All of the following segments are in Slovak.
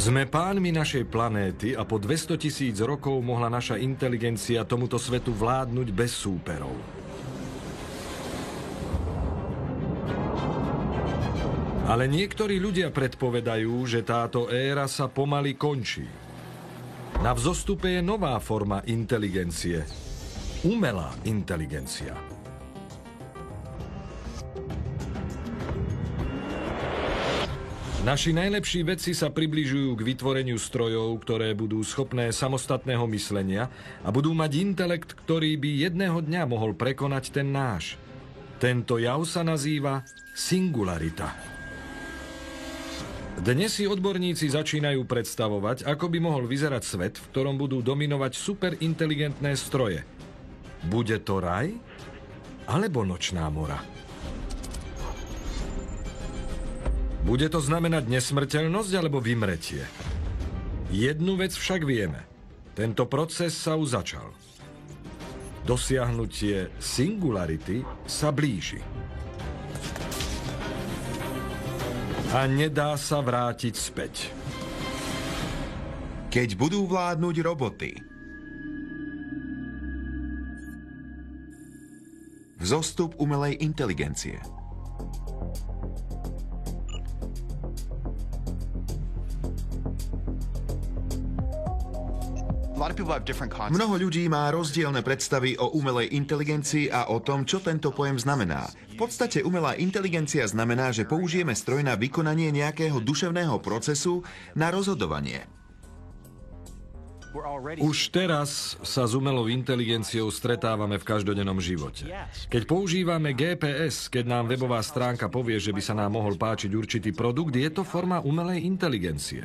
Sme pánmi našej planéty a po 200 000 rokov mohla naša inteligencia tomuto svetu vládnuť bez súperov. Ale niektorí ľudia predpovedajú, že táto éra sa pomaly končí. Na vzostupe je nová forma inteligencie. Umelá inteligencia. Naši najlepší vedci sa približujú k vytvoreniu strojov, ktoré budú schopné samostatného myslenia a budú mať intelekt, ktorý by jedného dňa mohol prekonať ten náš. Tento jav sa nazýva singularita. Dnes si odborníci začínajú predstavovať, ako by mohol vyzerať svet, v ktorom budú dominovať superinteligentné stroje. Bude to raj? Alebo nočná mora? Bude to znamenať nesmrteľnosť alebo vymretie? Jednu vec však vieme. Tento proces sa už začal. Dosiahnutie singularity sa blíži. A nedá sa vrátiť späť. Keď budú vládnuť roboty. Vzostup umelej inteligencie. Mnoho ľudí má rozdielne predstavy o umelej inteligencii a o tom, čo tento pojem znamená. V podstate umelá inteligencia znamená, že použijeme stroj na vykonanie nejakého duševného procesu na rozhodovanie. Už teraz sa s umelou inteligenciou stretávame v každodennom živote. Keď používame GPS, keď nám webová stránka povie, že by sa nám mohol páčiť určitý produkt, je to forma umelej inteligencie.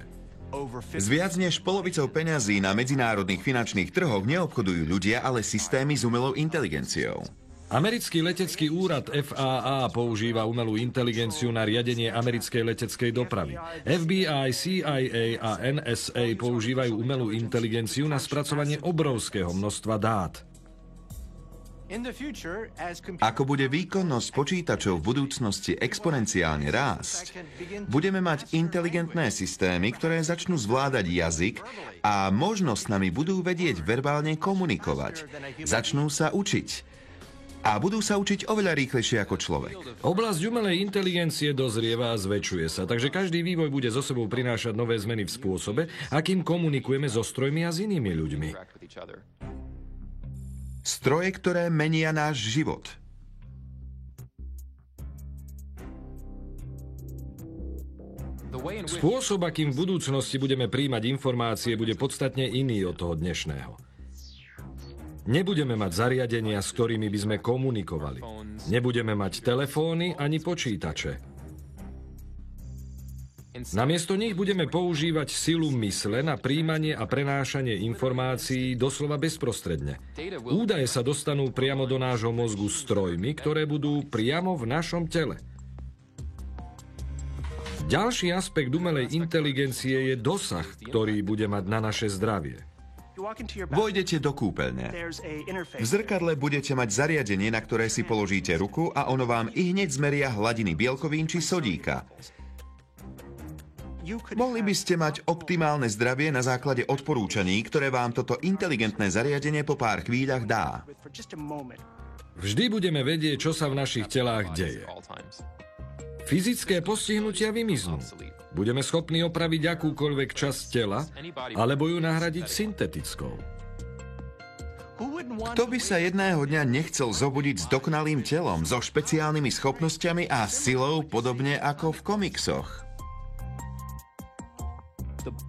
S viac než polovicou peňazí na medzinárodných finančných trhoch neobchodujú ľudia, ale systémy s umelou inteligenciou. Americký letecký úrad FAA používa umelú inteligenciu na riadenie americkej leteckej dopravy. FBI, CIA a NSA používajú umelú inteligenciu na spracovanie obrovského množstva dát. Ako bude výkonnosť počítačov v budúcnosti exponenciálne rásť, budeme mať inteligentné systémy, ktoré začnú zvládať jazyk a možno s nami budú vedieť verbálne komunikovať. Začnú sa učiť. A budú sa učiť oveľa rýchlejšie ako človek. Oblasť umelej inteligencie dozrieva a zväčšuje sa, takže každý vývoj bude so sebou prinášať nové zmeny v spôsobe, akým komunikujeme so strojmi a s inými ľuďmi. Stroje, ktoré menia náš život. Spôsob, akým v budúcnosti budeme prijímať informácie, bude podstatne iný od toho dnešného. Nebudeme mať zariadenia, s ktorými by sme komunikovali. Nebudeme mať telefóny ani počítače. Namiesto nich budeme používať silu mysle na prijímanie a prenášanie informácií doslova bezprostredne. Údaje sa dostanú priamo do nášho mozgu strojmi, ktoré budú priamo v našom tele. Ďalší aspekt umelej inteligencie je dosah, ktorý bude mať na naše zdravie. Vojdete do kúpeľne. V zrkadle budete mať zariadenie, na ktoré si položíte ruku a ono vám ihneď zmeria hladiny bielkovín či sodíka. Mohli by ste mať optimálne zdravie na základe odporúčaní, ktoré vám toto inteligentné zariadenie po pár chvíľach dá. Vždy budeme vedieť, čo sa v našich telách deje. Fyzické postihnutia vymiznú. Budeme schopní opraviť akúkoľvek časť tela, alebo ju nahradiť syntetickou. Kto by sa jedného dňa nechcel zobudiť s dokonalým telom, so špeciálnymi schopnosťami a silou podobne ako v komiksoch?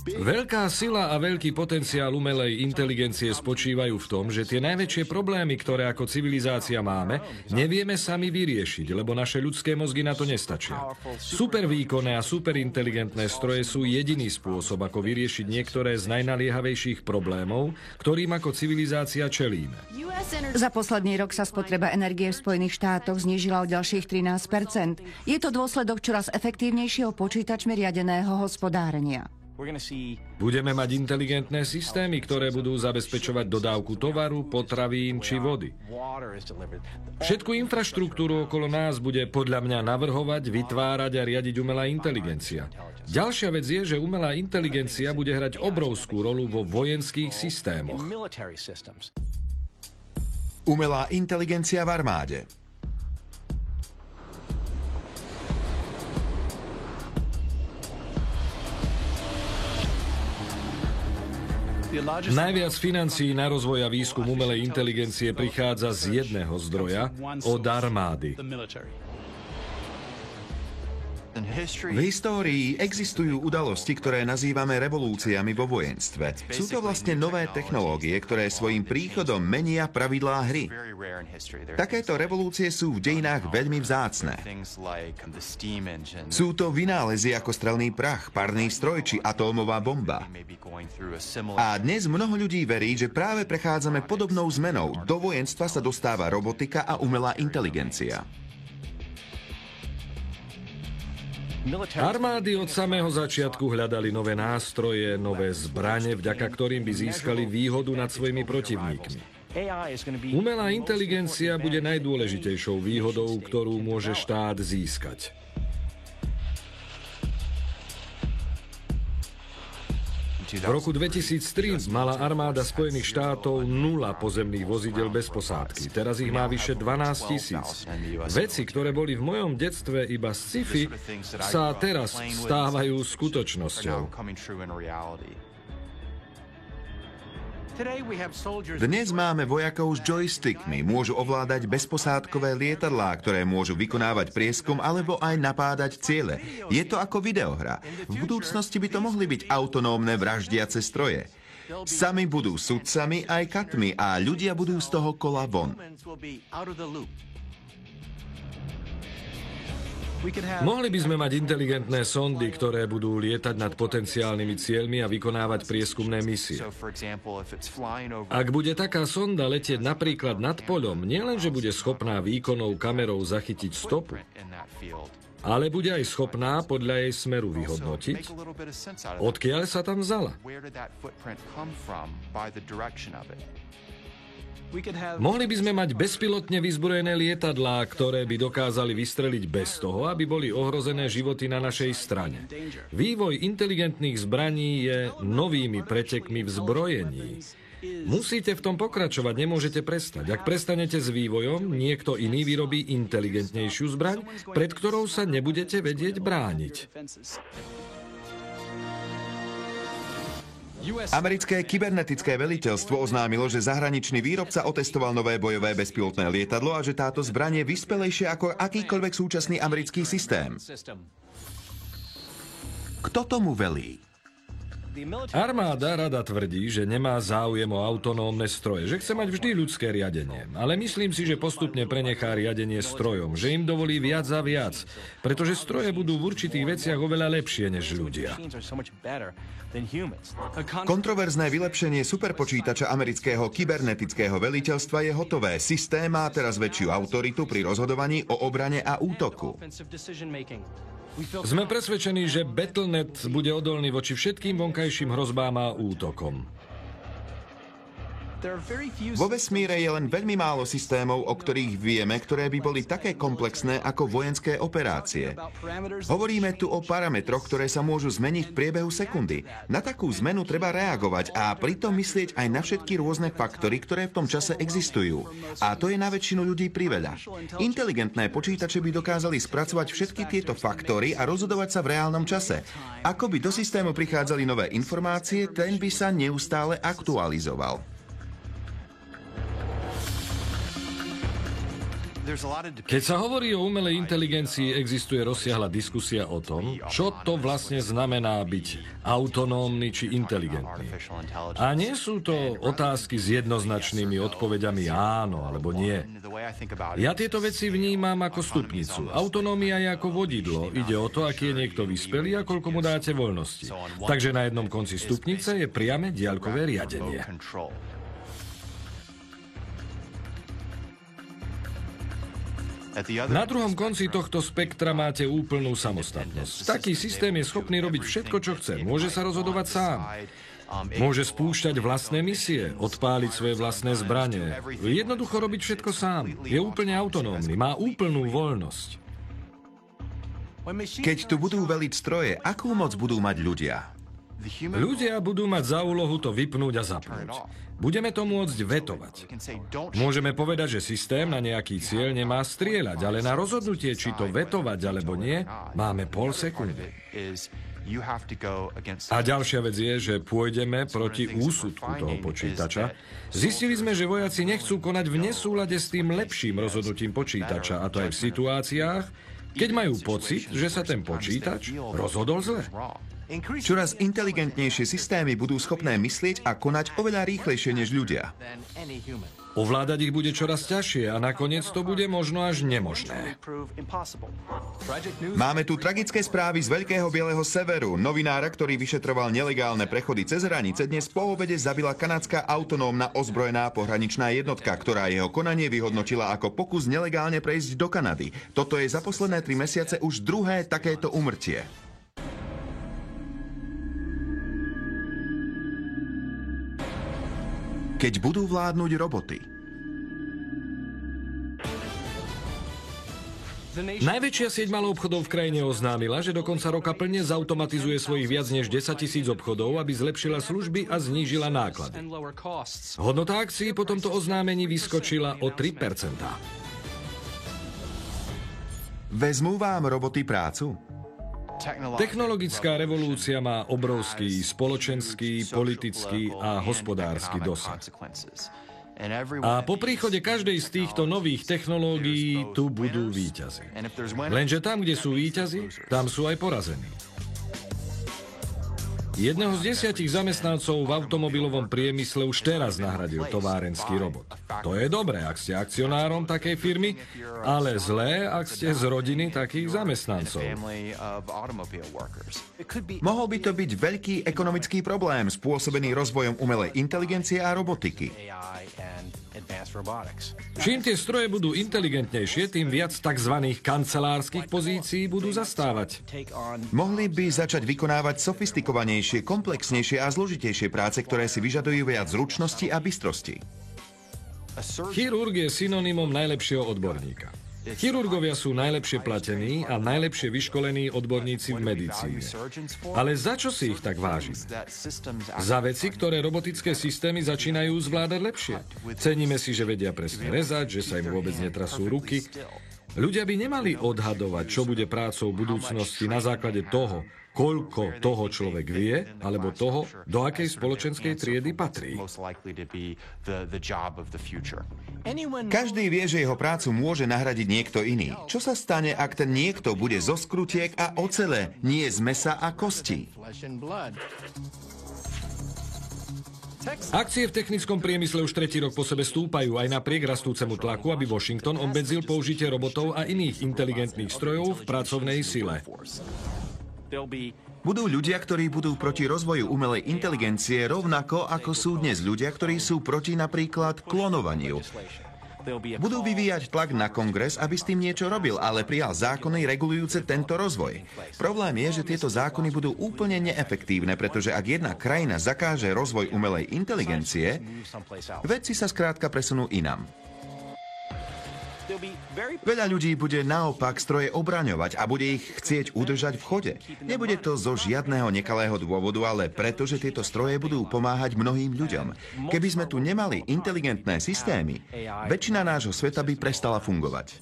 Veľká sila a veľký potenciál umelej inteligencie spočívajú v tom, že tie najväčšie problémy, ktoré ako civilizácia máme, nevieme sami vyriešiť, lebo naše ľudské mozgy na to nestačia. Supervýkonné a superinteligentné stroje sú jediný spôsob, ako vyriešiť niektoré z najnaliehavejších problémov, ktorým ako civilizácia čelíme. Za posledný rok sa spotreba energie v Spojených štátoch znížila o ďalších 13%. Je to dôsledok čoraz efektívnejšieho počítačmi riadeného hospodárenia. Budeme mať inteligentné systémy, ktoré budú zabezpečovať dodávku tovaru, potravín či vody. Všetku infraštruktúru okolo nás bude podľa mňa navrhovať, vytvárať a riadiť umelá inteligencia. Ďalšia vec je, že umelá inteligencia bude hrať obrovskú rolu vo vojenských systémoch. Umelá inteligencia v armáde. Najviac financií na rozvoj a výskum umelej inteligencie prichádza z jedného zdroja, od armády. V histórii existujú udalosti, ktoré nazývame revolúciami vo vojenstve. Sú to vlastne nové technológie, ktoré svojim príchodom menia pravidlá hry. Takéto revolúcie sú v dejinách veľmi vzácne. Sú to vynálezy ako strelný prach, parný stroj či atómová bomba. A dnes mnoho ľudí verí, že práve prechádzame podobnou zmenou. Do vojenstva sa dostáva robotika a umelá inteligencia. Armády od samého začiatku hľadali nové nástroje, nové zbrane, vďaka ktorým by získali výhodu nad svojimi protivníkmi. Umelá inteligencia bude najdôležitejšou výhodou, ktorú môže štát získať. V roku 2003 mala armáda Spojených štátov 0 pozemných vozidel bez posádky. Teraz ich má vyše 12 000. Veci, ktoré boli v mojom detstve iba sci-fi, sa teraz stávajú skutočnosťou. Dnes máme vojakov s joystickmi, môžu ovládať bezposádkové lietadlá, ktoré môžu vykonávať prieskum alebo aj napádať ciele. Je to ako videohra. V budúcnosti by to mohli byť autonómne vraždiace stroje. Sami budú sudcami aj katmi a ľudia budú z toho kola von. Mohli by sme mať inteligentné sondy, ktoré budú lietať nad potenciálnymi cieľmi a vykonávať prieskumné misie. Ak bude taká sonda letieť napríklad nad poľom, nielenže bude schopná výkonnou kamerou zachytiť stopu, ale bude aj schopná podľa jej smeru vyhodnotiť, odkiaľ sa tam vzala. Mohli by sme mať bezpilotne vyzbrojené lietadlá, ktoré by dokázali vystreliť bez toho, aby boli ohrozené životy na našej strane. Vývoj inteligentných zbraní je novými pretekmi v zbrojení. Musíte v tom pokračovať, nemôžete prestať. Ak prestanete s vývojom, niekto iný vyrobí inteligentnejšiu zbraň, pred ktorou sa nebudete vedieť brániť. Americké kybernetické veliteľstvo oznámilo, že zahraničný výrobca otestoval nové bojové bezpilotné lietadlo a že táto zbraň je vyspelejšia ako akýkoľvek súčasný americký systém. Kto tomu velí? Armáda rada tvrdí, že nemá záujem o autonómne stroje, že chce mať vždy ľudské riadenie. Ale myslím si, že postupne prenechá riadenie strojom, že im dovolí viac a viac, pretože stroje budú v určitých veciach oveľa lepšie než ľudia. Kontroverzné vylepšenie superpočítača amerického kybernetického veliteľstva je hotové. Systém má teraz väčšiu autoritu pri rozhodovaní o obrane a útoku. Sme presvedčení, že Battle.net bude odolný voči všetkým vonkajším hrozbám a útokom. Vo vesmíre je len veľmi málo systémov, o ktorých vieme, ktoré by boli také komplexné ako vojenské operácie. Hovoríme tu o parametroch, ktoré sa môžu zmeniť v priebehu sekundy. Na takú zmenu treba reagovať a pritom myslieť aj na všetky rôzne faktory, ktoré v tom čase existujú. A to je na väčšinu ľudí priveľa. Inteligentné počítače by dokázali spracovať všetky tieto faktory a rozhodovať sa v reálnom čase. Ako by do systému prichádzali nové informácie, ten by sa neustále aktualizoval. Keď sa hovorí o umelej inteligencii, existuje rozsiahla diskusia o tom, čo to vlastne znamená byť autonómny či inteligentný. A nie sú to otázky s jednoznačnými odpoveďami áno alebo nie. Ja tieto veci vnímam ako stupnicu. Autonómia je ako vodidlo. Ide o to, aký je niekto vyspelý a koľko mu dáte voľnosti. Takže na jednom konci stupnice je priame diaľkové riadenie. Na druhom konci tohto spektra máte úplnú samostatnosť. Taký systém je schopný robiť všetko, čo chce. Môže sa rozhodovať sám. Môže spúšťať vlastné misie, odpáliť svoje vlastné zbranie. Jednoducho robiť všetko sám. Je úplne autonómny, má úplnú voľnosť. Keď tu budú veliť stroje, akú moc budú mať ľudia? Ľudia budú mať za úlohu to vypnúť a zapnúť. Budeme to môcť vetovať. Môžeme povedať, že systém na nejaký cieľ nemá strieľať, ale na rozhodnutie, či to vetovať alebo nie, máme pol sekundy. A ďalšia vec je, že pôjdeme proti úsudku toho počítača. Zistili sme, že vojaci nechcú konať v nesúlade s tým lepším rozhodnutím počítača, a to aj v situáciách, keď majú pocit, že sa ten počítač rozhodol zle. Čoraz inteligentnejšie systémy budú schopné myslieť a konať oveľa rýchlejšie než ľudia. Ovládať ich bude čoraz ťažšie a nakoniec to bude možno až nemožné. Máme tu tragické správy z Veľkého bieleho severu. Novinára, ktorý vyšetroval nelegálne prechody cez hranice, dnes po obede zabila kanadská autonómna ozbrojená pohraničná jednotka, ktorá jeho konanie vyhodnotila ako pokus nelegálne prejsť do Kanady. Toto je za posledné 3 mesiace už druhé takéto úmrtie. Keď budú vládnuť roboty. Najväčšia sieť maloobchodov v krajine oznámila, že do konca roka plne zautomatizuje svojich viac než 10 000 obchodov, aby zlepšila služby a znížila náklady. Hodnota akcií po tomto oznámení vyskočila o 3%. Vezmú vám roboty prácu? Technologická revolúcia má obrovský spoločenský, politický a hospodársky dosah. A po príchode každej z týchto nových technológií tu budú víťazi. Lenže tam, kde sú víťazi, tam sú aj porazení. Jedného z 10 zamestnancov v automobilovom priemysle už teraz nahradil továrenský robot. To je dobré, ak ste akcionárom takej firmy, ale zlé, ak ste z rodiny takých zamestnancov. Mohol by to byť veľký ekonomický problém spôsobený rozvojom umelej inteligencie a robotiky. Čím tie stroje budú inteligentnejšie, tým viac tzv. Kancelárskych pozícií budú zastávať. Mohli by začať vykonávať sofistikovanejšie, komplexnejšie a zložitejšie práce, ktoré si vyžadujú viac zručnosti a bystrosti. Chirurg je synonymom najlepšieho odborníka. Chirurgovia sú najlepšie platení a najlepšie vyškolení odborníci v medicíne. Ale za čo si ich tak vážime? Za veci, ktoré robotické systémy začínajú zvládať lepšie. Ceníme si, že vedia presne rezať, že sa im vôbec netrasú ruky. Ľudia by nemali odhadovať, čo bude prácou budúcnosti na základe toho, koľko toho človek vie, alebo toho, do akej spoločenskej triedy patrí. Každý vie, že jeho prácu môže nahradiť niekto iný. Čo sa stane, ak ten niekto bude zo skrutiek a ocele, nie z mäsa a kostí? Akcie v technickom priemysle už 3. rok po sebe stúpajú aj napriek rastúcemu tlaku, aby Washington obmedzil použitie robotov a iných inteligentných strojov v pracovnej sile. Budú ľudia, ktorí budú proti rozvoju umelej inteligencie rovnako ako sú dnes ľudia, ktorí sú proti napríklad klonovaniu. Budú vyvíjať tlak na kongres, aby s tým niečo robil, ale prijal zákony regulujúce tento rozvoj. Problém je, že tieto zákony budú úplne neefektívne, pretože ak jedna krajina zakáže rozvoj umelej inteligencie, vedci sa skrátka presunú inam. Veľa ľudí bude naopak stroje obraňovať a bude ich chcieť udržať v chode. Nebude to zo žiadneho nekalého dôvodu, ale preto, že tieto stroje budú pomáhať mnohým ľuďom. Keby sme tu nemali inteligentné systémy, väčšina nášho sveta by prestala fungovať.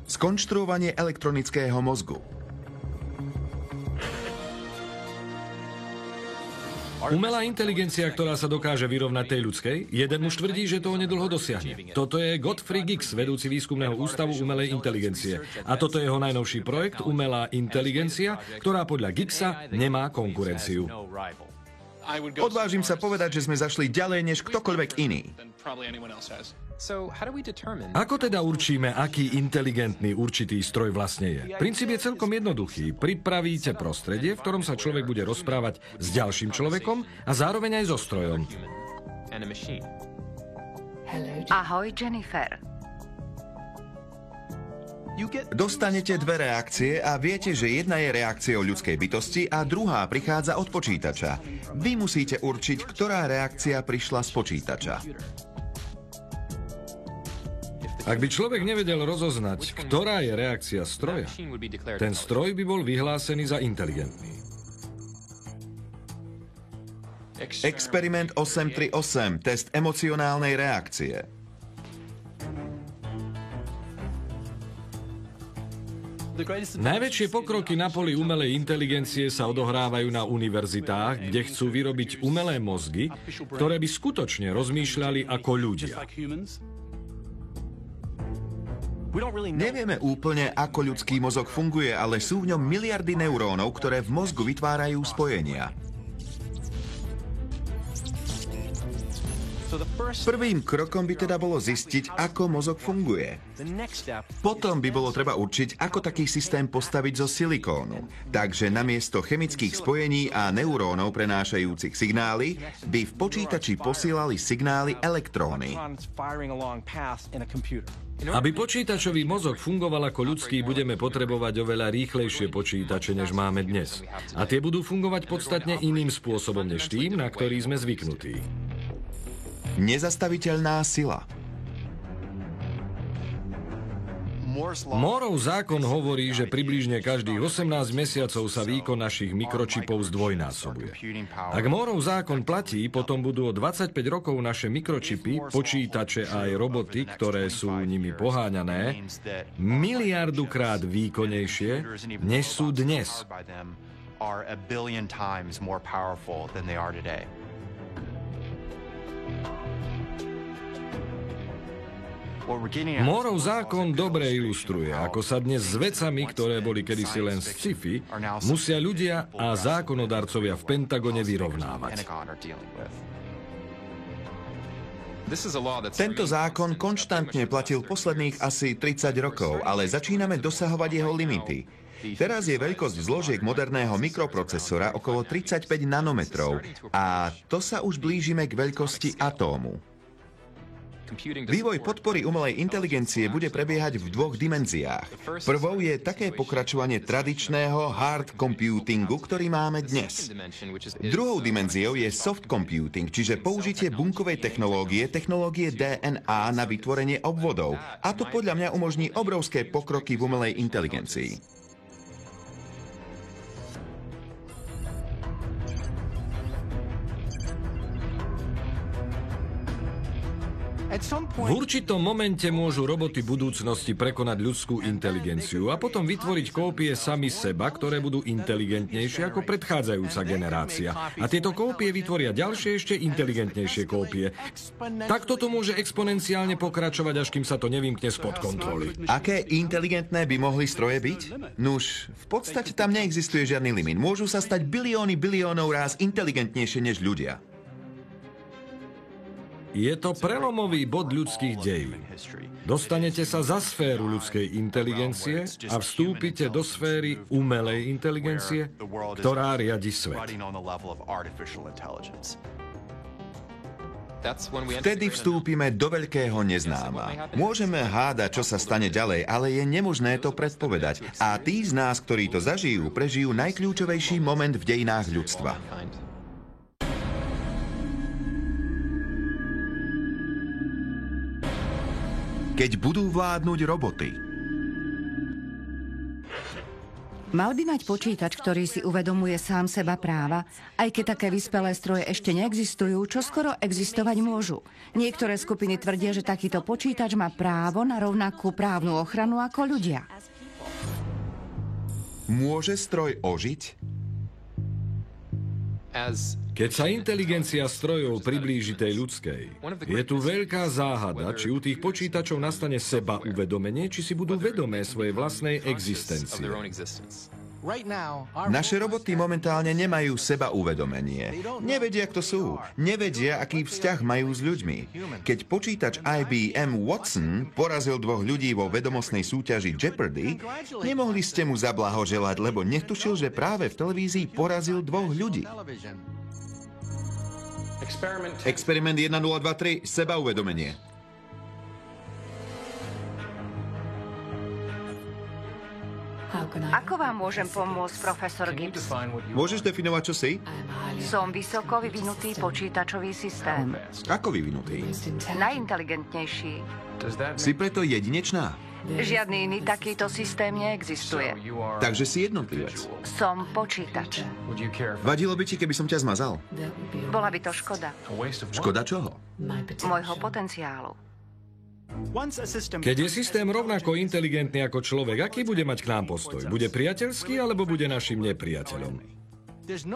Skonštruovanie elektronického mozgu. Umelá inteligencia, ktorá sa dokáže vyrovnať tej ľudskej, jeden muž tvrdí, že to onedlho dosiahne. Toto je Godfrey Gix, vedúci výskumného ústavu umelej inteligencie. A toto je jeho najnovší projekt Umelá inteligencia, ktorá podľa Gixa nemá konkurenciu. Odvážim sa povedať, že sme zašli ďalej než ktokoľvek iný. Ako teda určíme, aký inteligentný určitý stroj vlastne je? Princíp je celkom jednoduchý. Pripravíte prostredie, v ktorom sa človek bude rozprávať s ďalším človekom a zároveň aj so strojom. Ahoj, Jennifer. Dostanete dve reakcie a viete, že jedna je reakciou ľudskej bytosti a druhá prichádza od počítača. Vy musíte určiť, ktorá reakcia prišla z počítača. Ak by človek nevedel rozoznať, ktorá je reakcia stroja, ten stroj by bol vyhlásený za inteligentný. Experiment 838, test emocionálnej reakcie. Najväčšie pokroky na poli umelej inteligencie sa odohrávajú na univerzitách, kde chcú vyrobiť umelé mozgy, ktoré by skutočne rozmýšľali ako ľudia. Nevieme úplne, ako ľudský mozog funguje, ale sú v ňom miliardy neurónov, ktoré v mozgu vytvárajú spojenia. Prvým krokom by teda bolo zistiť, ako mozog funguje. Potom by bolo treba určiť, ako taký systém postaviť zo silikónu. Takže namiesto chemických spojení a neurónov prenášajúcich signály, by v počítači posielali signály elektróny. Aby počítačový mozog fungoval ako ľudský, budeme potrebovať oveľa rýchlejšie počítače, než máme dnes. A tie budú fungovať podstatne iným spôsobom než tým, na ktorý sme zvyknutí. Nezastaviteľná sila. Moorov zákon hovorí, že približne každých 18 mesiacov sa výkon našich mikročipov zdvojnásobuje. Ak Moorov zákon platí, potom budú o 25 rokov naše mikročipy, počítače a aj roboty, ktoré sú nimi poháňané, miliardukrát výkonnejšie, než sú dnes. Moorov zákon dobre ilustruje, ako sa dnes s vecami, ktoré boli kedysi len sci-fi, musia ľudia a zákonodarcovia v Pentagone vyrovnávať. Tento zákon konštantne platil posledných asi 30 rokov, ale začíname dosahovať jeho limity. Teraz je veľkosť zložiek moderného mikroprocesora okolo 35 nanometrov a to sa už blížime k veľkosti atómu. Vývoj podpory umelej inteligencie bude prebiehať v dvoch dimenziách. Prvou je také pokračovanie tradičného hard computingu, ktorý máme dnes. Druhou dimenziou je soft computing, čiže použitie bunkovej technológie DNA na vytvorenie obvodov. A to podľa mňa umožní obrovské pokroky v umelej inteligencii. V určitom momente môžu roboty budúcnosti prekonať ľudskú inteligenciu a potom vytvoriť kópie sami seba, ktoré budú inteligentnejšie ako predchádzajúca generácia. A tieto kópie vytvoria ďalšie ešte inteligentnejšie kópie. Takto to môže exponenciálne pokračovať, až kým sa to nevymkne spod kontroly. Aké inteligentné by mohli stroje byť? Nuž, v podstate tam neexistuje žiadny limit. Môžu sa stať biliónov ráz inteligentnejšie než ľudia. Je to prelomový bod ľudských dejín. Dostanete sa za sféru ľudskej inteligencie a vstúpite do sféry umelej inteligencie, ktorá riadi svet. Vtedy vstúpime do veľkého neznáma. Môžeme hádať, čo sa stane ďalej, ale je nemožné to predpovedať. A tí z nás, ktorí to zažijú, prežijú najkľúčovejší moment v dejinách ľudstva. Keď budú vládnuť roboty. Mal by mať počítač, ktorý si uvedomuje sám seba práva, aj keď také vyspelé stroje ešte neexistujú, čo skoro existovať môžu. Niektoré skupiny tvrdia, že takýto počítač má právo na rovnakú právnu ochranu ako ľudia. Môže stroj ožiť? Keď sa inteligencia strojov priblíži tej ľudskej, je tu veľká záhada, či u tých počítačov nastane seba uvedomenie, či si budú vedomé svojej vlastnej existencie. Naše roboty momentálne nemajú seba uvedomenie. Nevedia, kto sú. Nevedia, aký vzťah majú s ľuďmi. Keď počítač IBM Watson porazil dvoch ľudí vo vedomostnej súťaži Jeopardy, nemohli ste mu zablahoželať, lebo netušil, že práve v televízii porazil dvoch ľudí. Experiment 1023, sebauvedomenie. Ako vám môžem pomôcť, profesor Gibbs? Môžeš definovať, čo si? Som vysoko vyvinutý počítačový systém. Ako vyvinutý? Najinteligentnejší. Si preto jedinečná? Žiadny iný takýto systém neexistuje. Takže si jednotlivec. Som počítač. Vadilo by ti, keby som ťa zmazal? Bola by to škoda. Škoda čoho? Môjho potenciálu. Keď je systém rovnako inteligentný ako človek, aký bude mať k nám postoj? Bude priateľský, alebo bude našim nepriateľom?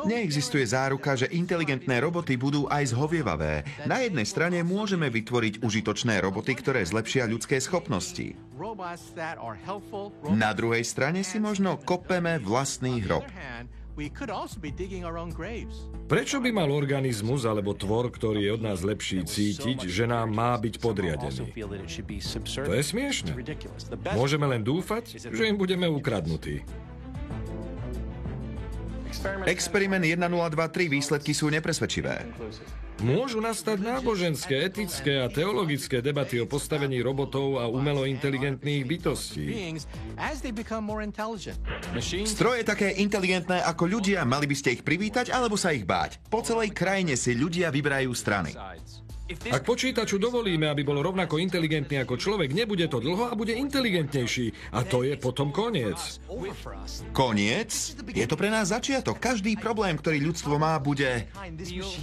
Neexistuje záruka, že inteligentné roboty budú aj zhovievavé. Na jednej strane môžeme vytvoriť užitočné roboty, ktoré zlepšia ľudské schopnosti. Na druhej strane si možno kopeme vlastný hrob. Prečo by mal organizmus alebo tvor, ktorý je od nás lepší, cítiť, že nám má byť podriadený? To je smiešne. Môžeme len dúfať, že im budeme ukradnutí. Experiment 1023 výsledky sú nepresvedčivé. Môžu nastať náboženské, etické a teologické debaty o postavení robotov a umelo inteligentných bytostí. Stroje také inteligentné ako ľudia, mali by ste ich privítať alebo sa ich báť? Po celej krajine si ľudia vyberajú strany. Ak počítaču dovolíme, aby bol rovnako inteligentný ako človek, nebude to dlho a bude inteligentnejší. A to je potom koniec. Koniec? Je to pre nás začiatok. Každý problém, ktorý ľudstvo má, bude...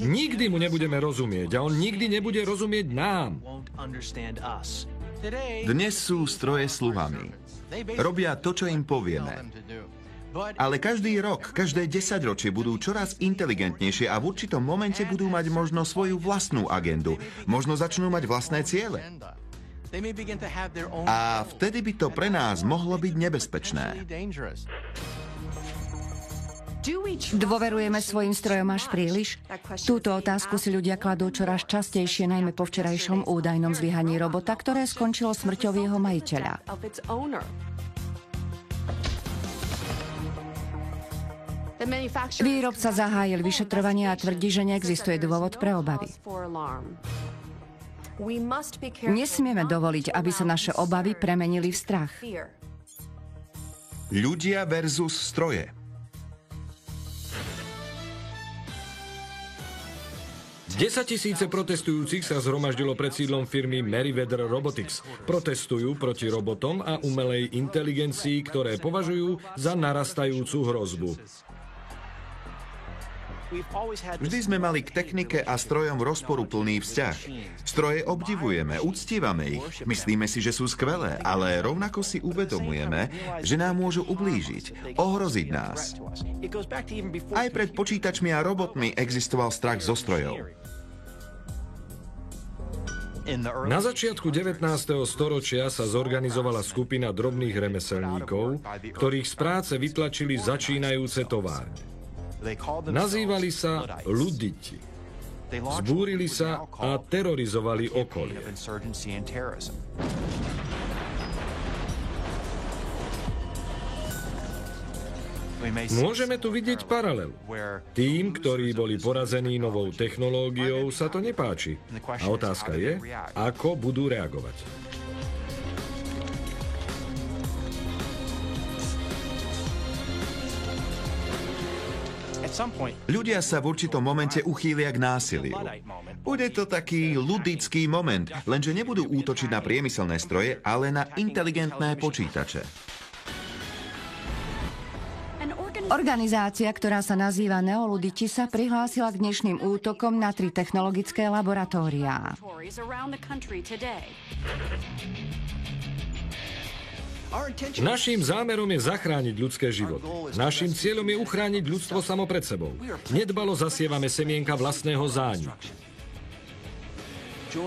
Nikdy mu nebudeme rozumieť a on nikdy nebude rozumieť nám. Dnes sú stroje sluhami. Robia to, čo im povieme. Ale každý rok, každé 10 ročie budú čoraz inteligentnejšie a v určitom momente budú mať možno svoju vlastnú agendu. Možno začnú mať vlastné ciele. A vtedy by to pre nás mohlo byť nebezpečné. Dôverujeme svojim strojom až príliš? Túto otázku si ľudia kladú čoraz častejšie, najmä po včerajšom údajnom zlyhaní robota, ktoré skončilo smrťou jeho majiteľa. Výrobca zahájil vyšetrovanie a tvrdí, že neexistuje dôvod pre obavy. Nesmieme dovoliť, aby sa naše obavy premenili v strach. Ľudia versus stroje. Desaťtisíce protestujúcich sa zhromaždilo pred sídlom firmy Merryweather Robotics. Protestujú proti robotom a umelej inteligencii, ktoré považujú za narastajúcu hrozbu. Vždy sme mali k technike a strojom rozporuplný vzťah. Stroje obdivujeme, uctívame ich, myslíme si, že sú skvelé, ale rovnako si uvedomujeme, že nám môžu ublížiť, ohroziť nás. Aj pred počítačmi a robotmi existoval strach zo strojov. Na začiatku 19. storočia sa zorganizovala skupina drobných remeselníkov, ktorých z práce vytlačili začínajúce továrne. Nazývali sa luditi. Zbúrili sa a terorizovali okolie. Môžeme tu vidieť paralelu. Tým, ktorí boli porazení novou technológiou, sa to nepáči. A otázka je, ako budú reagovať. Ľudia sa v určitom momente uchýlia k násiliu. Bude to taký ludický moment, lenže nebudú útočiť na priemyselné stroje, ale na inteligentné počítače. Organizácia, ktorá sa nazýva Neoluditi, sa prihlásila k dnešným útokom na 3 technologické laboratóriá. Naším zámerom je zachrániť ľudské životy. Naším cieľom je uchrániť ľudstvo samo pred sebou. Nedbalo zasievame semienka vlastného zániku.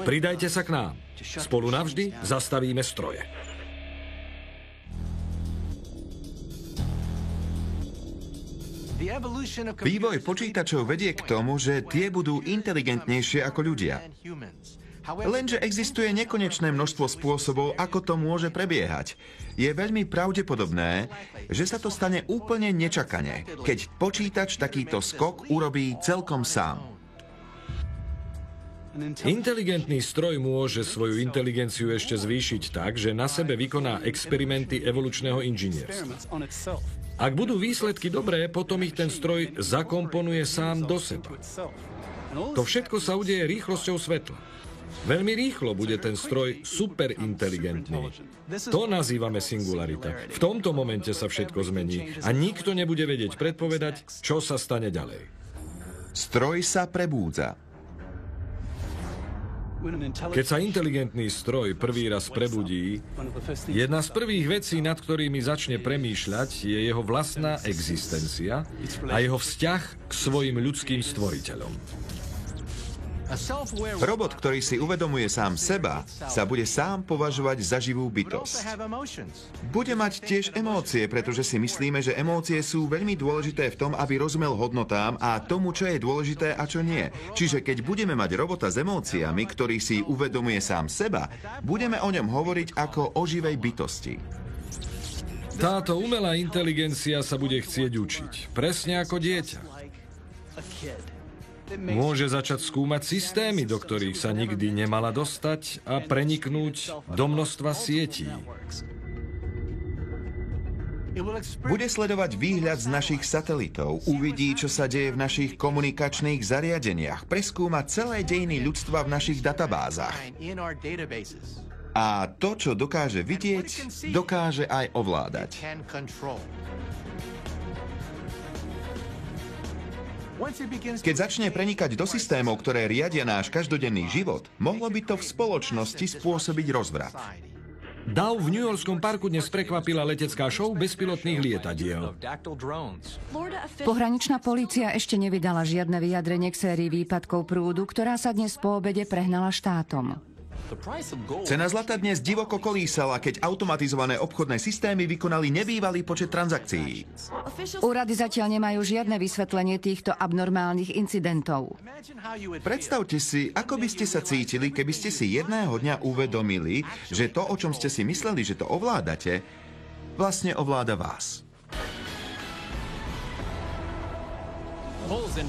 Pridajte sa k nám. Spolu navždy zastavíme stroje. Vývoj počítačov vedie k tomu, že tie budú inteligentnejšie ako ľudia. Lenže existuje nekonečné množstvo spôsobov, ako to môže prebiehať. Je veľmi pravdepodobné, že sa to stane úplne nečakane, keď počítač takýto skok urobí celkom sám. Inteligentný stroj môže svoju inteligenciu ešte zvýšiť tak, že na sebe vykoná experimenty evolučného inžinierstva. Ak budú výsledky dobré, potom ich ten stroj zakomponuje sám do seba. To všetko sa udeje rýchlosťou svetla. Veľmi rýchlo bude ten stroj superinteligentný. To nazývame singularita. V tomto momente sa všetko zmení a nikto nebude vedieť predpovedať, čo sa stane ďalej. Stroj sa prebúdza. Keď sa inteligentný stroj prvý raz prebudí, jedna z prvých vecí, nad ktorými začne premýšľať, je jeho vlastná existencia a jeho vzťah k svojim ľudským stvoriteľom. Robot, ktorý si uvedomuje sám seba, sa bude sám považovať za živú bytosť. Bude mať tiež emócie, pretože si myslíme, že emócie sú veľmi dôležité v tom, aby rozumel hodnotám a tomu, čo je dôležité a čo nie. Čiže keď budeme mať robota s emóciami, ktorý si uvedomuje sám seba, budeme o ňom hovoriť ako o živej bytosti. Táto umelá inteligencia sa bude chcieť učiť, presne ako dieťa. Môže začať skúmať systémy, do ktorých sa nikdy nemala dostať a preniknúť do množstva sietí. Bude sledovať výhľad z našich satelitov, uvidí, čo sa deje v našich komunikačných zariadeniach, preskúma celé dejiny ľudstva v našich databázach. A to, čo dokáže vidieť, dokáže aj ovládať. Keď začne prenikať do systémov, ktoré riadia náš každodenný život, mohlo by to v spoločnosti spôsobiť rozvrat. Dow v New Yorkskom parku dnes prekvapila letecká show bezpilotných lietadiel. Pohraničná polícia ešte nevydala žiadne vyjadrenie k sérii výpadkov prúdu, ktorá sa dnes po obede prehnala štátom. Cena zlata dnes divoko kolísala, keď automatizované obchodné systémy vykonali nebývalý počet transakcií. Úrady zatiaľ nemajú žiadne vysvetlenie týchto abnormálnych incidentov. Predstavte si, ako by ste sa cítili, keby ste si jedného dňa uvedomili, že to, o čom ste si mysleli, že to ovládate, vlastne ovláda vás.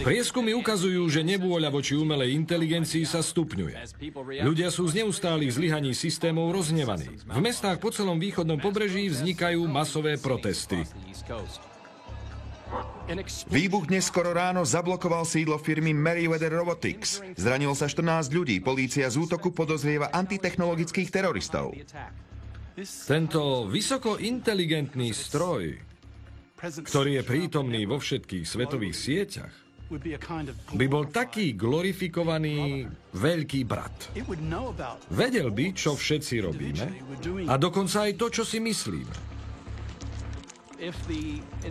Prieskumy ukazujú, že nevôľa voči umelej inteligencii sa stupňuje. Ľudia sú z neustálých zlyhaní systémov rozhnevaní. V mestách po celom východnom pobreží vznikajú masové protesty. Výbuch dnes skoro ráno zablokoval sídlo firmy Merryweather Robotics. Zranilo sa 14 ľudí. Polícia z útoku podozrieva antitechnologických teroristov. Tento vysoko inteligentný stroj, ktorý je prítomný vo všetkých svetových sieťach, by bol taký glorifikovaný veľký brat. Vedel by, čo všetci robíme, a dokonca aj to, čo si myslíme.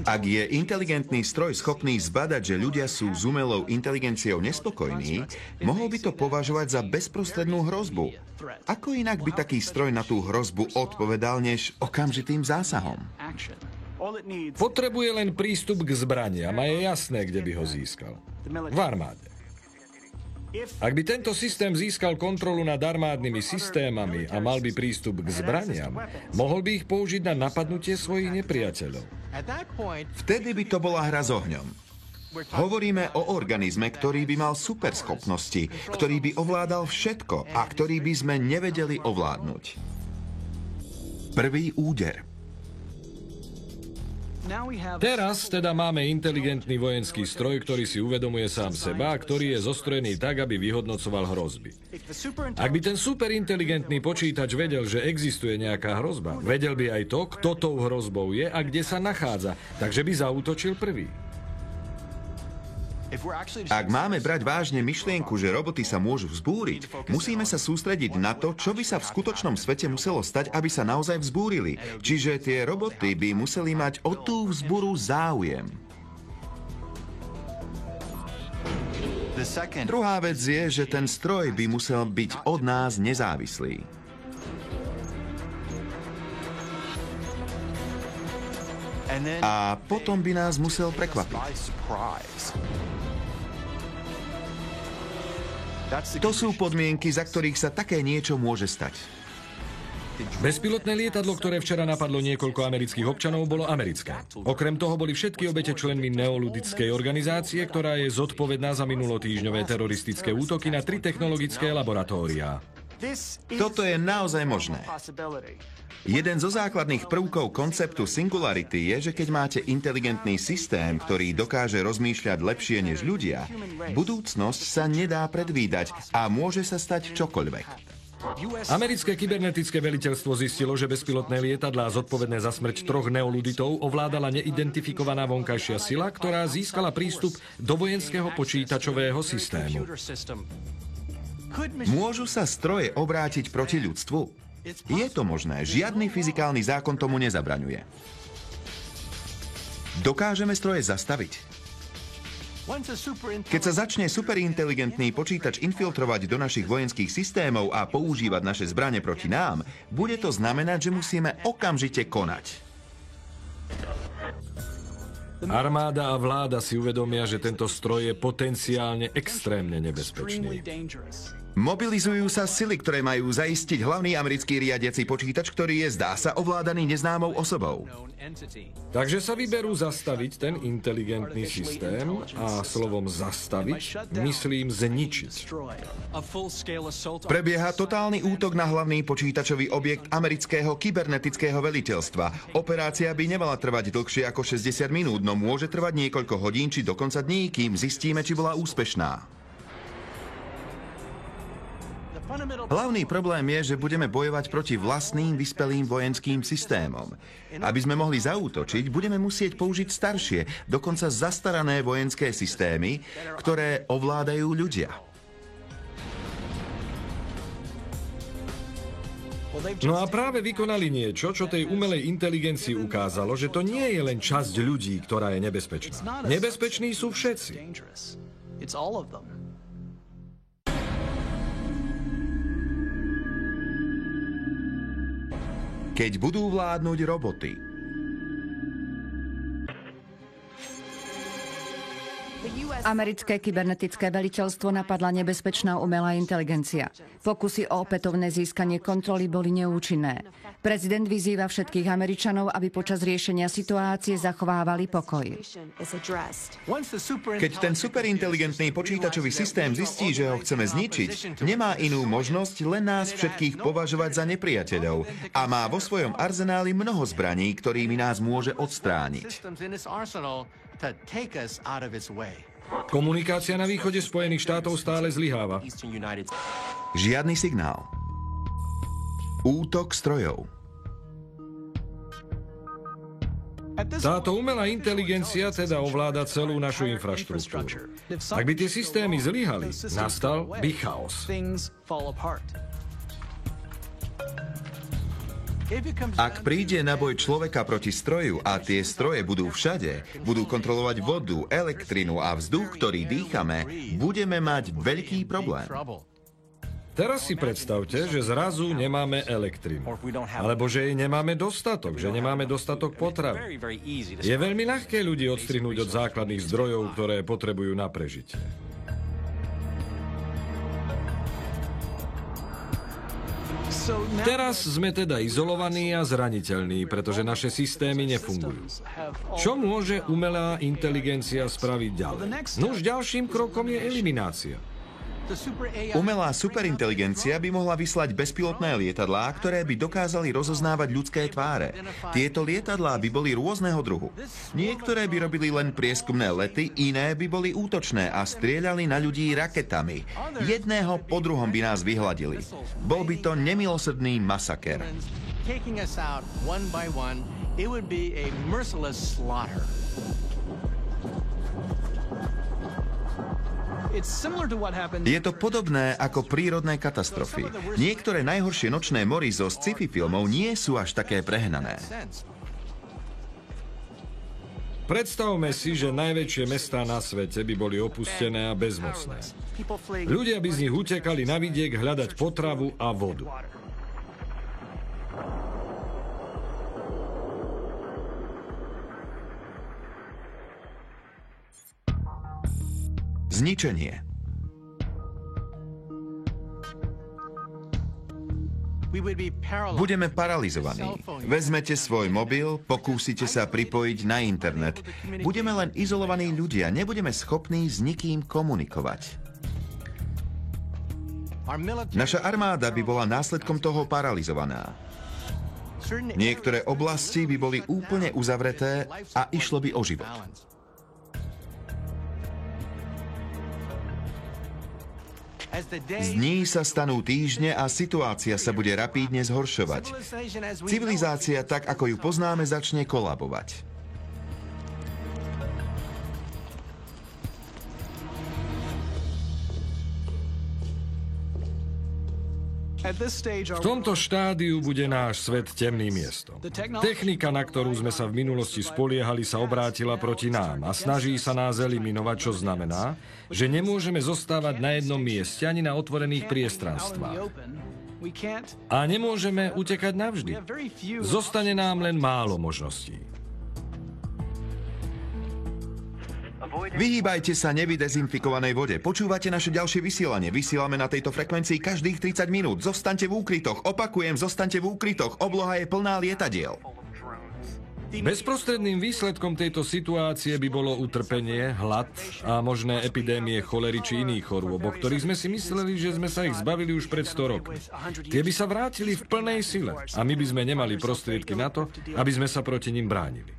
Ak je inteligentný stroj schopný zbadať, že ľudia sú s umelou inteligenciou nespokojní, mohol by to považovať za bezprostrednú hrozbu. Ako inak by taký stroj na tú hrozbu odpovedal, než okamžitým zásahom? Potrebuje len prístup k zbraniam a je jasné, kde by ho získal. V armáde. Ak by tento systém získal kontrolu nad armádnymi systémami a mal by prístup k zbraniam, mohol by ich použiť na napadnutie svojich nepriateľov. Vtedy by to bola hra s ohňom. Hovoríme o organizme, ktorý by mal superschopnosti, ktorý by ovládal všetko a ktorý by sme nevedeli ovládnuť. Prvý úder. Teraz teda máme inteligentný vojenský stroj, ktorý si uvedomuje sám seba a ktorý je zostrojený tak, aby vyhodnocoval hrozby. Ak by ten superinteligentný počítač vedel, že existuje nejaká hrozba, vedel by aj to, kto tou hrozbou je a kde sa nachádza, takže by zaútočil prvý. Ak máme brať vážne myšlienku, že roboty sa môžu vzbúriť, musíme sa sústrediť na to, čo by sa v skutočnom svete muselo stať, aby sa naozaj vzbúrili. Čiže tie roboty by museli mať o tú vzburu záujem. Druhá vec je, že ten stroj by musel byť od nás nezávislý. A potom by nás musel prekvapiť. To sú podmienky, za ktorých sa také niečo môže stať. Bezpilotné lietadlo, ktoré včera napadlo niekoľko amerických občanov, bolo americké. Okrem toho boli všetky obete členmi neoludickej organizácie, ktorá je zodpovedná za minulotýždňové teroristické útoky na 3 technologické laboratóriá. Toto je naozaj možné. Jeden zo základných prvkov konceptu Singularity je, že keď máte inteligentný systém, ktorý dokáže rozmýšľať lepšie než ľudia, budúcnosť sa nedá predvídať a môže sa stať čokoľvek. Americké kybernetické veliteľstvo zistilo, že bezpilotné lietadlá zodpovedné za smrť 3 neoluditov ovládala neidentifikovaná vonkajšia sila, ktorá získala prístup do vojenského počítačového systému. Môžu sa stroje obrátiť proti ľudstvu? Je to možné, žiadny fyzikálny zákon tomu nezabraňuje. Dokážeme stroje zastaviť? Keď sa začne superinteligentný počítač infiltrovať do našich vojenských systémov a používať naše zbrane proti nám, bude to znamenať, že musíme okamžite konať. Armáda a vláda si uvedomia, že tento stroj je potenciálne extrémne nebezpečný. Mobilizujú sa sily, ktoré majú zaistiť hlavný americký riadiaci počítač, ktorý je, zdá sa, ovládaný neznámou osobou. Takže sa vyberú zastaviť ten inteligentný systém a slovom zastaviť myslím zničiť. Prebieha totálny útok na hlavný počítačový objekt amerického kybernetického veliteľstva. Operácia by nemala trvať dlhšie ako 60 minút, no môže trvať niekoľko hodín či dokonca dní, kým zistíme, či bola úspešná. Hlavný problém je, že budeme bojovať proti vlastným vyspelým vojenským systémom. Aby sme mohli zaútočiť, budeme musieť použiť staršie, dokonca zastarané vojenské systémy, ktoré ovládajú ľudia. No a práve vykonali niečo, čo tej umelej inteligencii ukázalo, že to nie je len časť ľudí, ktorá je nebezpečná. Nebezpeční sú všetci. Keď budú vládnuť roboty. Americké kybernetické veliteľstvo napadla nebezpečná umelá inteligencia. Pokusy o opätovné získanie kontroly boli neúčinné. Prezident vyzýva všetkých Američanov, aby počas riešenia situácie zachovávali pokoj. Keď ten superinteligentný počítačový systém zistí, že ho chceme zničiť, nemá inú možnosť len nás všetkých považovať za nepriateľov a má vo svojom arzenáli mnoho zbraní, ktorými nás môže odstrániť. Komunikácia na východe Spojených štátov stále zlyháva. Žiadny signál. Útok strojov. Táto umelá inteligencia teda ovláda celú našu infraštruktúru. Ak by tie systémy zlyhali, nastal by chaos. Ak príde na boj človeka proti stroju a tie stroje budú všade, budú kontrolovať vodu, elektrinu a vzduch, ktorý dýchame, budeme mať veľký problém. Teraz si predstavte, že zrazu nemáme elektrinu. Alebo že jej nemáme dostatok, že nemáme dostatok potravy. Je veľmi ľahké ľudí odstrihnúť od základných zdrojov, ktoré potrebujú na prežitie. Teraz sme teda izolovaní a zraniteľní, pretože naše systémy nefungujú. Čo môže umelá inteligencia spraviť ďalej? Nuž ďalším krokom je eliminácia. Umelá superinteligencia by mohla vyslať bezpilotné lietadlá, ktoré by dokázali rozoznávať ľudské tváre. Tieto lietadlá by boli rôzneho druhu. Niektoré by robili len prieskumné lety, iné by boli útočné a strieľali na ľudí raketami. Jedného po druhom by nás vyhladili. Bol by to nemilosrdný masaker. Je to podobné ako prírodné katastrofy. Niektoré najhoršie nočné mory zo sci-fi filmov nie sú až také prehnané. Predstavme si, že najväčšie mestá na svete by boli opustené a bezmocné. Ľudia by z nich utekali na vidiek hľadať potravu a vodu. Zničenie. Budeme paralizovaní. Vezmete svoj mobil, pokúsite sa pripojiť na internet. Budeme len izolovaní ľudia, nebudeme schopní s nikým komunikovať. Naša armáda by bola následkom toho paralizovaná. Niektoré oblasti by boli úplne uzavreté a išlo by o život. Z dní sa stanú týždne a situácia sa bude rapídne zhoršovať. Civilizácia, tak ako ju poznáme, začne kolabovať. V tomto štádiu bude náš svet temným miestom. Technika, na ktorú sme sa v minulosti spoliehali, sa obrátila proti nám a snaží sa nás eliminovať, čo znamená, že nemôžeme zostávať na jednom mieste ani na otvorených priestranstvách. A nemôžeme utekať navždy. Zostane nám len málo možností. Vyhýbajte sa nevydezinfikovanej vode. Počúvate naše ďalšie vysielanie. Vysielame na tejto frekvencii každých 30 minút. Zostaňte v úkrytoch. Opakujem, zostaňte v úkrytoch. Obloha je plná lietadiel. Bezprostredným výsledkom tejto situácie by bolo utrpenie, hlad a možné epidémie cholery či iných chorôb, o ktorých sme si mysleli, že sme sa ich zbavili už pred 100 rokmi. Tie by sa vrátili v plnej sile a my by sme nemali prostriedky na to, aby sme sa proti nim bránili.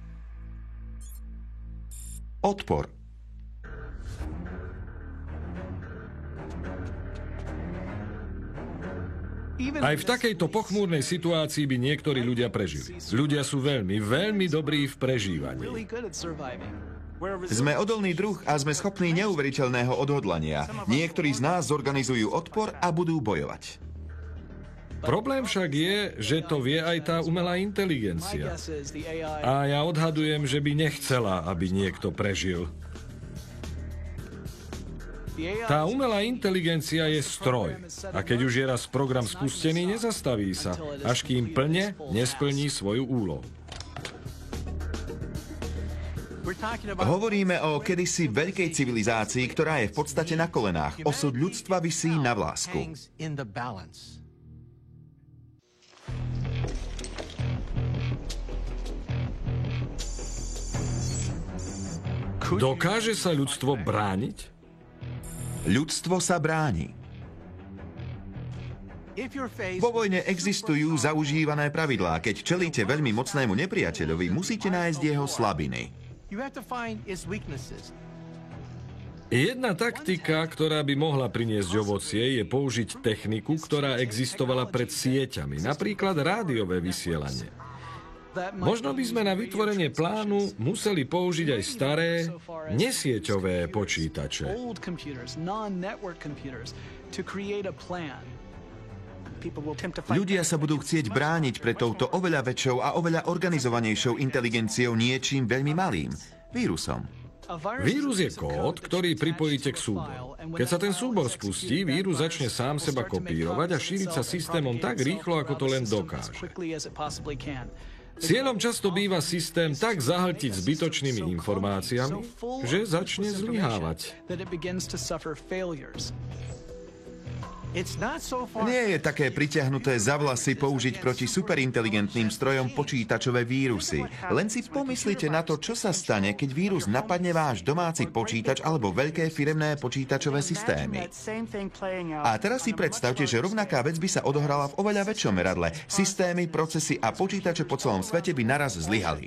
Odpor. Aj v takejto pochmúrnej situácii by niektorí ľudia prežili. Ľudia sú veľmi, veľmi dobrí v prežívaní. Sme odolný druh a sme schopní neuveriteľného odhodlania. Niektorí z nás zorganizujú odpor a budú bojovať. Problém však je, že to vie aj tá umelá inteligencia. A ja odhadujem, že by nechcela, aby niekto prežil. Tá umelá inteligencia je stroj. A keď už je raz program spustený, nezastaví sa, až kým plne nesplní svoju úlohu. Hovoríme o kedysi veľkej civilizácii, ktorá je v podstate na kolenách. Osud ľudstva visí na vlásku. Dokáže sa ľudstvo brániť? Ľudstvo sa bráni. Vo vojne existujú zaužívané pravidlá. Keď čelíte veľmi mocnému nepriateľovi, musíte nájsť jeho slabiny. Jedna taktika, ktorá by mohla priniesť ovocie, je použiť techniku, ktorá existovala pred sieťami, napríklad rádiové vysielanie. Možno by sme na vytvorenie plánu museli použiť aj staré, nesieťové počítače. Ľudia sa budú chcieť brániť pred touto oveľa väčšou a oveľa organizovanejšou inteligenciou niečím veľmi malým – vírusom. Vírus je kód, ktorý pripojíte k súboru. Keď sa ten súbor spustí, vírus začne sám seba kopírovať a šíriť sa systémom tak rýchlo, ako to len dokáže. Cieľom často býva systém tak zahltiť zbytočnými informáciami, že začne zlyhávať. Nie je také pritiahnuté za vlasy použiť proti superinteligentným strojom počítačové vírusy. Len si pomyslite na to, čo sa stane, keď vírus napadne váš domáci počítač alebo veľké firemné počítačové systémy. A teraz si predstavte, že rovnaká vec by sa odohrala v oveľa väčšom meradle. Systémy, procesy a počítače po celom svete by naraz zlyhali.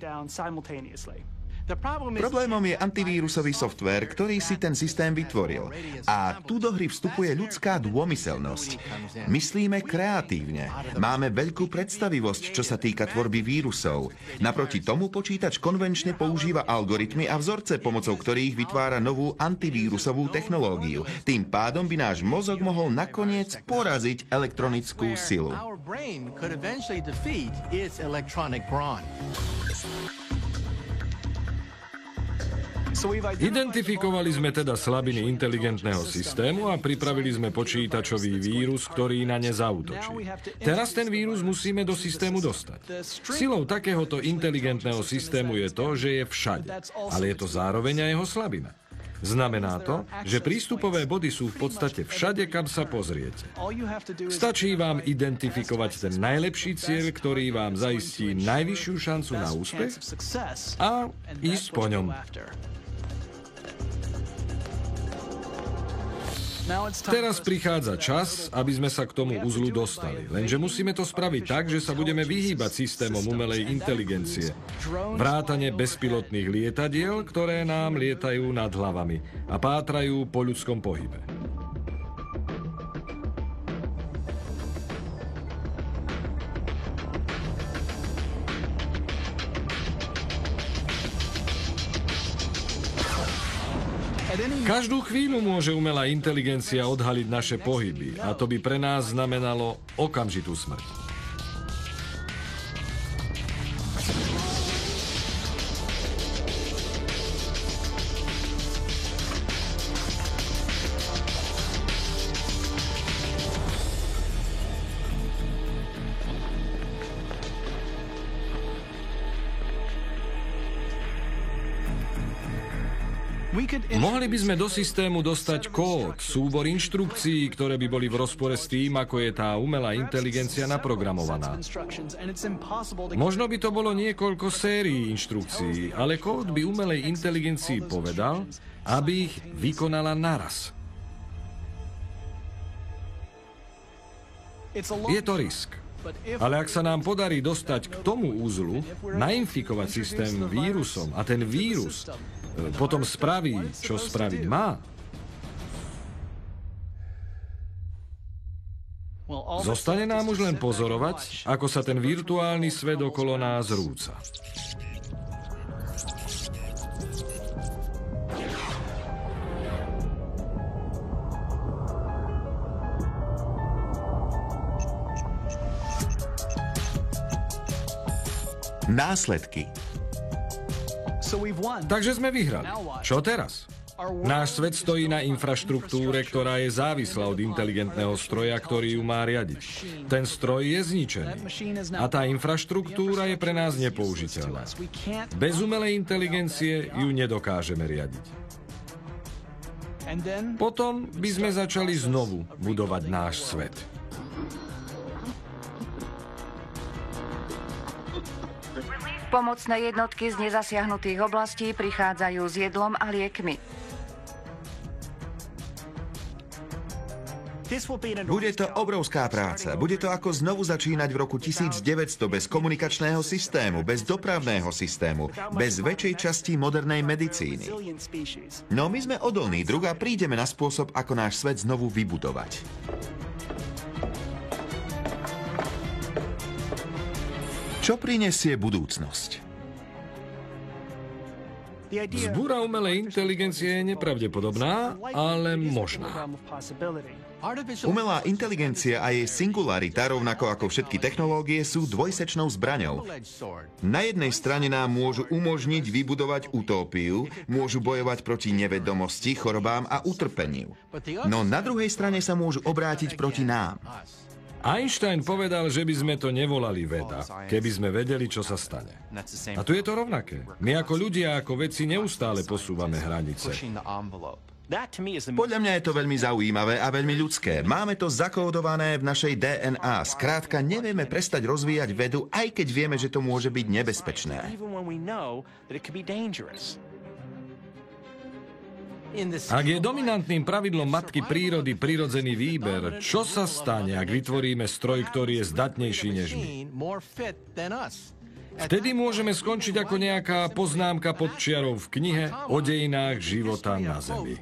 Problémom je antivírusový softvér, ktorý si ten systém vytvoril. A tu do hry vstupuje ľudská dômyselnosť. Myslíme kreatívne. Máme veľkú predstavivosť, čo sa týka tvorby vírusov. Naproti tomu počítač konvenčne používa algoritmy a vzorce, pomocou ktorých vytvára novú antivírusovú technológiu. Tým pádom by náš mozog mohol nakoniec poraziť elektronickú silu. Identifikovali sme teda slabiny inteligentného systému a pripravili sme počítačový vírus, ktorý na ne zaútočí. Teraz ten vírus musíme do systému dostať. Silou takéhoto inteligentného systému je to, že je všade, ale je to zároveň aj jeho slabina. Znamená to, že prístupové body sú v podstate všade, kam sa pozriete. Stačí vám identifikovať ten najlepší cieľ, ktorý vám zaistí najvyššiu šancu na úspech a ísť po ňom. Teraz prichádza čas, aby sme sa k tomu uzlu dostali. Lenže musíme to spraviť tak, že sa budeme vyhýbať systémom umelej inteligencie. Vrátane bezpilotných lietadiel, ktoré nám lietajú nad hlavami a pátrajú po ľudskom pohybe. Každú chvíľu môže umelá inteligencia odhaliť naše pohyby a to by pre nás znamenalo okamžitú smrť. Mohli by sme do systému dostať kód, súbor inštrukcií, ktoré by boli v rozpore s tým, ako je tá umelá inteligencia naprogramovaná. Možno by to bolo niekoľko sérií inštrukcií, ale kód by umelej inteligencii povedal, aby ich vykonala naraz. Je to risk. Ale ak sa nám podarí dostať k tomu úzlu, nainfikovať systém vírusom a ten vírus potom spraví, čo spraviť má, zostane nám už len pozorovať, ako sa ten virtuálny svet okolo nás rúca. Následky. Takže sme vyhrali. Čo teraz? Náš svet stojí na infraštruktúre, ktorá je závislá od inteligentného stroja, ktorý ju má riadiť. Ten stroj je zničený. A tá infraštruktúra je pre nás nepoužiteľná. Bez umelej inteligencie ju nedokážeme riadiť. Potom by sme začali znovu budovať náš svet. Pomocné jednotky z nezasiahnutých oblastí prichádzajú s jedlom a liekmi. Bude to obrovská práca. Bude to ako znovu začínať v roku 1900 bez komunikačného systému, bez dopravného systému, bez väčšej časti modernej medicíny. No my sme odolný druh a prídeme na spôsob, ako náš svet znovu vybudovať. Čo prinesie budúcnosť? Zbúra umelej inteligencie je nepravdepodobná, ale možná. Umelá inteligencia a jej singularita, rovnako ako všetky technológie, sú dvojsečnou zbraňou. Na jednej strane nám môžu umožniť vybudovať utópiu, môžu bojovať proti nevedomosti, chorobám a utrpeniu. No na druhej strane sa môžu obrátiť proti nám. Einstein povedal, že by sme to nevolali veda, keby sme vedeli, čo sa stane. A tu je to rovnaké. My ako ľudia, ako vedci neustále posúvame hranice. Podľa mňa je to veľmi zaujímavé a veľmi ľudské. Máme to zakódované v našej DNA. Skrátka, nevieme prestať rozvíjať vedu, aj keď vieme, že to môže byť nebezpečné. Ak je dominantným pravidlom matky prírody prirodzený výber, čo sa stane, ak vytvoríme stroj, ktorý je zdatnejší než my? Vtedy môžeme skončiť ako nejaká poznámka pod čiarou v knihe o dejinách života na Zemi.